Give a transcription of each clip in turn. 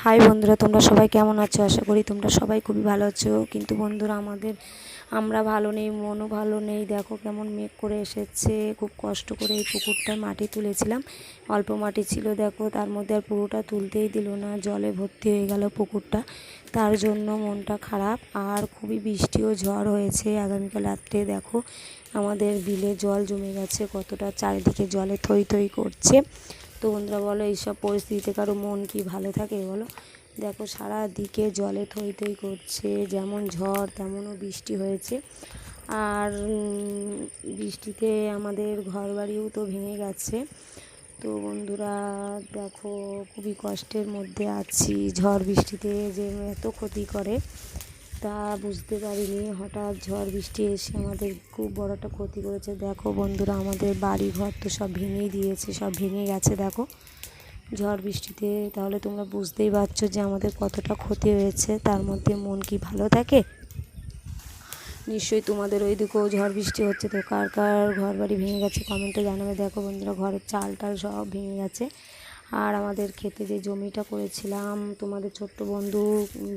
High বন্ধুরা, তোমরা সবাই কেমন আছো? আশা করি তোমরা সবাই খুবই ভালো আছো। কিন্তু বন্ধুরা, আমরা ভালো নেই, মনও ভালো নেই। দেখো কেমন মেঘ করে এসেছে। খুব কষ্ট করে এই পুকুরটায় মাটি তুলেছিলাম, অল্প মাটি ছিল। দেখো তার মধ্যে আর পুরোটা তুলতেই দিল না, জলে ভর্তি হয়ে গেল পুকুরটা। তার জন্য মনটা খারাপ। আর খুবই বৃষ্টি ও ঝড় হয়েছে আগামীকাল রাত্রে। দেখো আমাদের বিলে জল জমে গেছে, কতটা চারিদিকে জলে থই থই করছে। তো বন্ধুরা বলো, এইসব পরিস্থিতিতে কারো মন কি ভালো থাকে বলো? দেখো সারা দিকে জলে থই থই করছে, যেমন ঝড় তেমনও বৃষ্টি হয়েছে। আর বৃষ্টিতে আমাদের ঘরবাড়িও তো ভেঙে গেছে। তো বন্ধুরা দেখো, খুবই কষ্টের মধ্যে আছি। ঝড় বৃষ্টিতে যে এত ক্ষতি করে তা বুঝতে পারিনি। হঠাৎ ঝড় বৃষ্টি এসে আমাদের খুব বড় একটা ক্ষতি করেছে। দেখো বন্ধুরা, আমাদের বাড়ি ঘর তো সব ভেঙেই দিয়েছে, সব ভেঙে গেছে দেখো ঝড় বৃষ্টিতে। তাহলে তোমরা বুঝতেই পারছো যে আমাদের কতটা ক্ষতি হয়েছে। তার মধ্যে মন কি ভালো থাকে? নিশ্চয়ই তোমাদের ওই দিকেও ঝড় বৃষ্টি হচ্ছে। তো কার কার ঘর বাড়ি ভেঙে গেছে কমেন্টে জানাবে। দেখো বন্ধুরা, ঘরের চাল টাল সব ভেঙে গেছে। আর আমাদের খেতে যে জমিটা করেছিলাম, তোমাদের ছোট্ট বন্ধু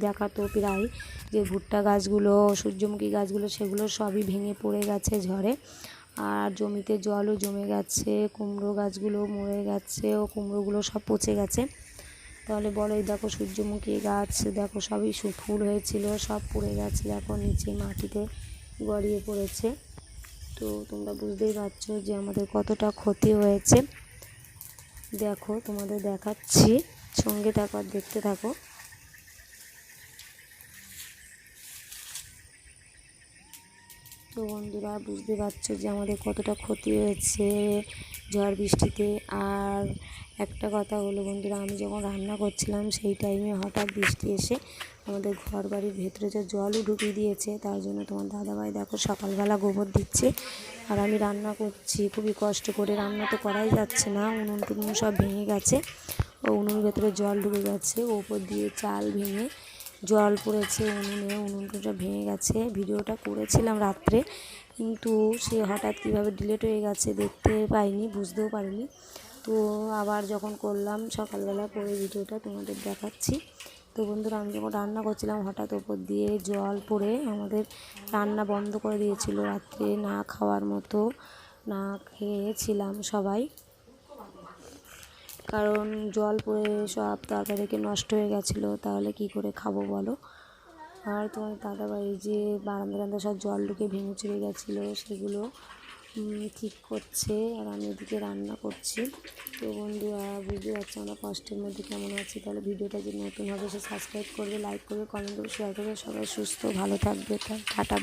দেখাতো প্রায়, যে ভুট্টা গাছগুলো, সূর্যমুখী গাছগুলো, সেগুলো সবই ভেঙে পড়ে গেছে ঝড়ে। আর জমিতে জলও জমে গেছে, কুমড়ো গাছগুলো মরে গেছে, ও কুমড়োগুলো সব পচে গেছে। তাহলে বলো, এই দেখো সূর্যমুখী গাছ, দেখো সবই ফুল হয়েছিল, সব পড়ে গেছে। দেখো নিচে মাটিতে গড়িয়ে পড়েছে। তো তোমরা বুঝতেই পারছো যে আমাদের কতটা ক্ষতি হয়েছে। দেখো তোমাদের দেখাচ্ছি, সঙ্গে থাকো আর দেখতে থাকো। তো বন্ধুরা বুঝতে পারছো যে আমাদের কতটা ক্ষতি হয়েছে ঝড় বৃষ্টিতে। আর একটা কথা হলো বন্ধুরা, আমি যখন রান্না করছিলাম সেই টাইমে হঠাৎ বৃষ্টি এসে আমাদের ঘর বাড়ির ভেতরে যে জলও ঢুকিয়ে দিয়েছে। তার জন্য তোমার দাদাভাই দেখো সকালবেলা গোবর দিচ্ছে, আর আমি রান্না করছি খুবই কষ্ট করে। রান্না তো করাই যাচ্ছে না, উনুন টুনুন সব ভেঙে গেছে, ও উনুনের ভেতরে জল ঢুকে গেছে, ওপর দিয়ে চাল ভেঙে জল পড়েছে উনুনে, উনুনটা ভেঙে গেছে। ভিডিওটা করেছিলাম রাত্রে, কিন্তু সে হঠাৎ কীভাবে ডিলিট হয়ে গেছে দেখতে পাইনি, বুঝতেও পারিনি। তো আবার যখন করলাম সকালবেলা করে ভিডিওটা তোমাদের দেখাচ্ছি। তো বন্ধুরা, আমি যখন রান্না করছিলাম হঠাৎ ওপর দিয়ে জল পড়ে আমাদের রান্না বন্ধ করে দিয়েছিল। রাত্রে না খাওয়ার মতো না খেয়েছিলাম সবাই, কারণ জল পড়ে সব তরকারিকে নষ্ট হয়ে গেছিলো। তাহলে কি করে খাবো বলো? আর তোমার দাদাভাই যে বারান্দা সব জল ঢুকে ভেঙে চুরে গেছিলো, সেগুলো ঠিক করছে, আর আমি এদিকে রান্না করছি। তো বন্ধুরা বুঝতে পারছি আমরা কষ্টের মধ্যে কেমন আছি। তাহলে ভিডিওটা যদি নতুন হবে সে সাবস্ক্রাইব করবে, লাইক করবে, কমেন্ট করবে, শেয়ার করবে। সবাই সুস্থ ভালো থাকবে। টাটা।